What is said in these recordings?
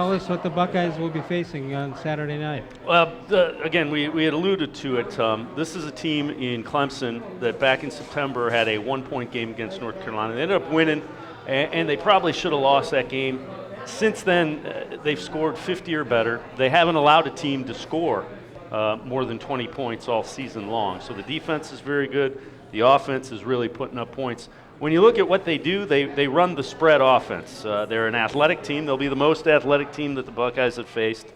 Tell us what the Buckeyes will be facing on Saturday night. Well, again, we had alluded to it. This is a team in Clemson that back in September had a 1-point game against North Carolina. They ended up winning, and they probably should have lost that game. Since then, they've scored 50 or better. They haven't allowed a team to score more than 20 points all season long. So the defense is very good. The offense is really putting up points. When you look at what they do, they run the spread offense. They're an athletic team. They'll be the most athletic team that the Buckeyes have faced.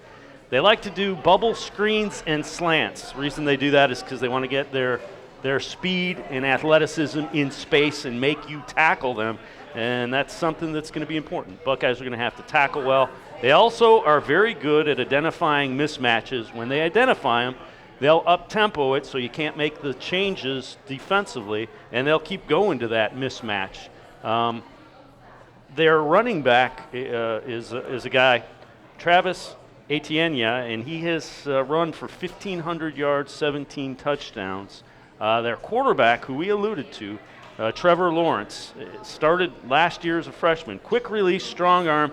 They like to do bubble screens and slants. The reason they do that is because they want to get their speed and athleticism in space and make you tackle them, and that's something that's going to be important. Buckeyes are going to have to tackle well. They also are very good at identifying mismatches. When they identify them, they'll up-tempo it so you can't make the changes defensively, and they'll keep going to that mismatch. Their running back is a guy, Travis-Etienne, and he has run for 1,500 yards, 17 touchdowns. Their quarterback, who we alluded to, Trevor-Lawrence, started last year as a freshman. Quick release, strong arm,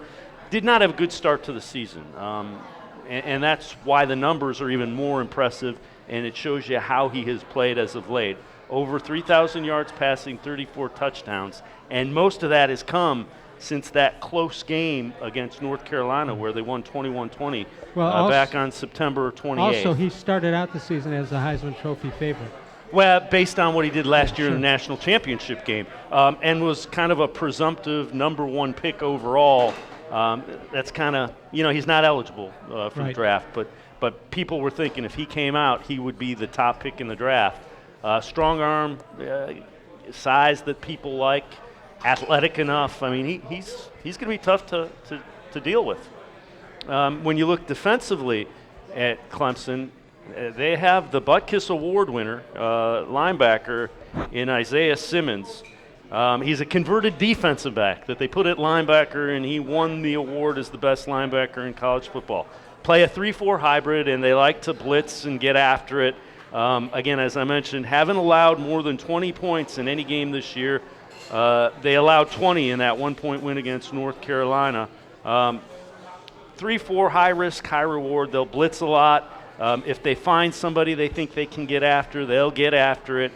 did not have a good start to the season. And that's why the numbers are even more impressive, and it shows you how he has played as of late. Over 3,000 yards passing, 34 touchdowns, and most of that has come since that close game against North Carolina where they won 21-20 back on September 28th. Also, he started out the season as a Heisman Trophy favorite. Well, based on what he did last year in the national championship game, and was kind of a presumptive #1 pick overall. That's kind of, he's not eligible for the draft, but people were thinking if he came out, he would be the top pick in the draft. Strong arm, size that people like, athletic enough. I mean, he's going to be tough to deal with. When you look defensively at Clemson, they have the Butkus Award winner, linebacker, in Isaiah-Simmons. He's a converted defensive back that they put at linebacker, and he won the award as the best linebacker in college football. Play a 3-4 hybrid, and they like to blitz and get after it. Again, as I mentioned, haven't allowed more than 20 points in any game this year. They allowed 20 in that 1-point win against North Carolina. 3-4, high risk, high reward. They'll blitz a lot. If they find somebody they think they can get after, they'll get after it.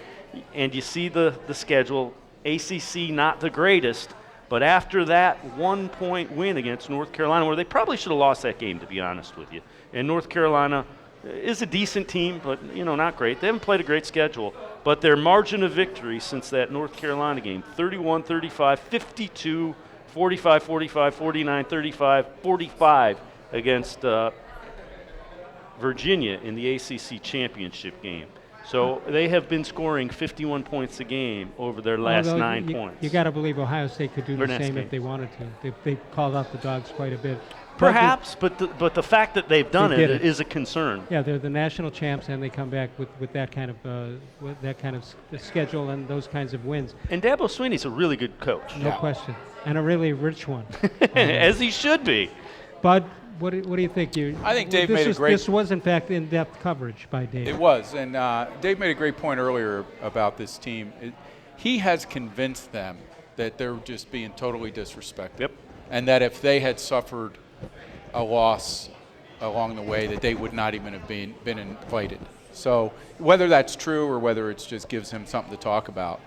And you see the schedule. ACC not the greatest, but after that 1-point win against North Carolina, where they probably should have lost that game, to be honest with you. And North Carolina is a decent team, but not great. They haven't played a great schedule, but their margin of victory since that North Carolina game, 31-35, 52, 45-45, 49-35, 45 against Virginia in the ACC championship game. So they have been scoring 51 points a game over their last 9 points. You got to believe Ohio State could do the same if they wanted to. They called out the dogs quite a bit. Perhaps, but the fact that they've done it is a concern. Yeah, they're the national champs, and they come back with that kind of schedule and those kinds of wins. And dabo-Swinney's a really good coach. No question, and a really rich one. As he should be. But what do you think? I think Dave made a great. This was in fact in-depth coverage by Dave. It was, and Dave made a great point earlier about this team. He has convinced them that they're just being totally disrespected. Yep. And that if they had suffered a loss along the way, that they would not even have been invited. So whether that's true or whether it just gives him something to talk about,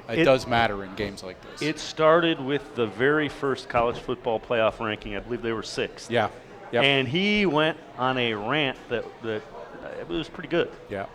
it does matter in games like this. It started with the very first college football playoff ranking. I believe they were 6th. Yeah. Yep. And he went on a rant that it was pretty good. Yeah.